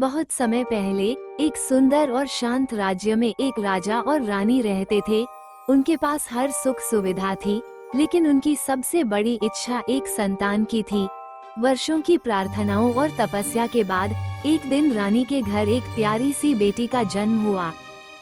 बहुत समय पहले एक सुंदर और शांत राज्य में एक राजा और रानी रहते थे। उनके पास हर सुख सुविधा थी, लेकिन उनकी सबसे बड़ी इच्छा एक संतान की थी। वर्षों की प्रार्थनाओं और तपस्या के बाद एक दिन रानी के घर एक प्यारी सी बेटी का जन्म हुआ।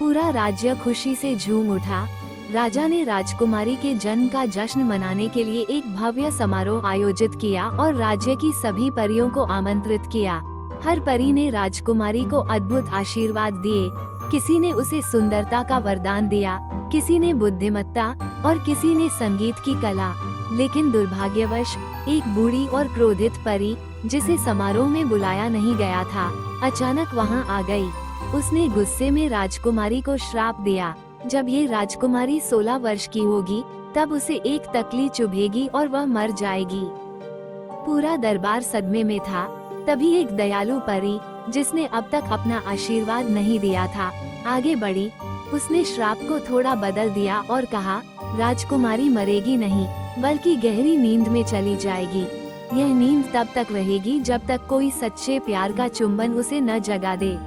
पूरा राज्य खुशी से झूम उठा। राजा ने राजकुमारी के जन्म का जश्न मनाने के लिए एक भव्य समारोह आयोजित किया और राज्य की सभी परियों को आमंत्रित किया। हर परी ने राजकुमारी को अद्भुत आशीर्वाद दिए। किसी ने उसे सुंदरता का वरदान दिया, किसी ने बुद्धिमत्ता और किसी ने संगीत की कला। लेकिन दुर्भाग्यवश एक बूढ़ी और क्रोधित परी, जिसे समारोह में बुलाया नहीं गया था, अचानक वहां आ गई। उसने गुस्से में राजकुमारी को श्राप दिया, जब ये राजकुमारी 16 वर्ष की होगी तब उसे एक तकली चुभेगी और वह मर जाएगी। पूरा दरबार सदमे में था। तभी एक दयालु परी, जिसने अब तक अपना आशीर्वाद नहीं दिया था, आगे बढ़ी। उसने श्राप को थोड़ा बदल दिया और कहा, राजकुमारी मरेगी नहीं, बल्कि गहरी नींद में चली जाएगी। यह नींद तब तक रहेगी जब तक कोई सच्चे प्यार का चुंबन उसे न जगा दे।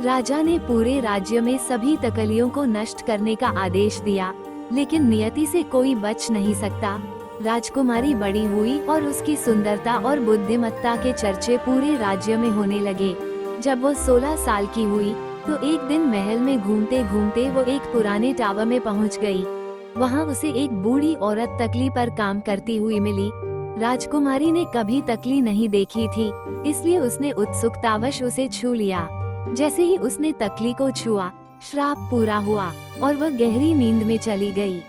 राजा ने पूरे राज्य में सभी तकलियों को नष्ट करने का आदेश दिया, लेकिन नियति से कोई बच नहीं सकता। राजकुमारी बड़ी हुई और उसकी सुंदरता और बुद्धिमत्ता के चर्चे पूरे राज्य में होने लगे। जब वो 16 साल की हुई तो एक दिन महल में घूमते घूमते वो एक पुराने टावर में पहुंच गई। वहां उसे एक बूढ़ी औरत तकली पर काम करती हुई मिली। राजकुमारी ने कभी तकली नहीं देखी थी, इसलिए उसने उत्सुकतावश उसे छू लिया। जैसे ही उसने तकली को छुआ, श्राप पूरा हुआ और वह गहरी नींद में चली गई।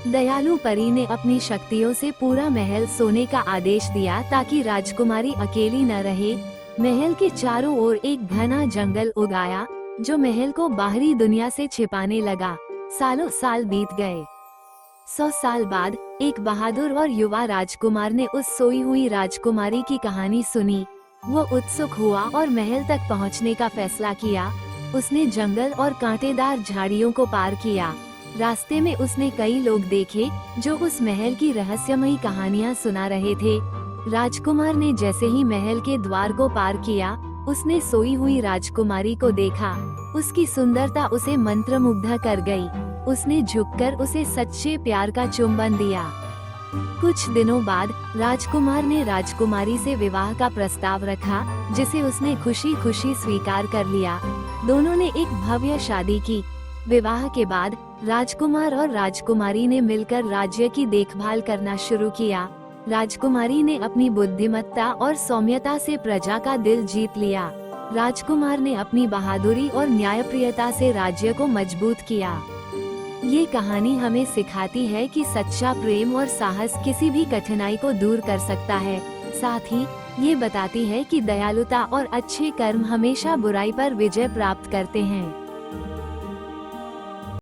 दयालु परी ने अपनी शक्तियों से पूरा महल सोने का आदेश दिया ताकि राजकुमारी अकेली न रहे। महल के चारों ओर एक घना जंगल उगाया, जो महल को बाहरी दुनिया से छिपाने लगा। सालों साल बीत गए। 100 साल बाद एक बहादुर और युवा राजकुमार ने उस सोई हुई राजकुमारी की कहानी सुनी। वो उत्सुक हुआ और महल तक पहुंचने का फैसला किया। उसने जंगल और कांटेदार झाड़ियों को पार किया। रास्ते में उसने कई लोग देखे जो उस महल की रहस्यमयी कहानियां सुना रहे थे। राजकुमार ने जैसे ही महल के द्वार को पार किया, उसने सोई हुई राजकुमारी को देखा। उसकी सुंदरता उसे मंत्रमुग्ध कर गई। उसने झुककर उसे सच्चे प्यार का चुंबन दिया। कुछ दिनों बाद राजकुमार ने राजकुमारी से विवाह का प्रस्ताव रखा, जिसे उसने खुशी खुशी स्वीकार कर लिया। दोनों ने एक भव्य शादी की। विवाह के बाद राजकुमार और राजकुमारी ने मिलकर राज्य की देखभाल करना शुरू किया। राजकुमारी ने अपनी बुद्धिमत्ता और सौम्यता से प्रजा का दिल जीत लिया। राजकुमार ने अपनी बहादुरी और न्यायप्रियता से राज्य को मजबूत किया। ये कहानी हमें सिखाती है कि सच्चा प्रेम और साहस किसी भी कठिनाई को दूर कर सकता है। साथ ही ये बताती है कि दयालुता और अच्छे कर्म हमेशा बुराई पर विजय प्राप्त करते हैं।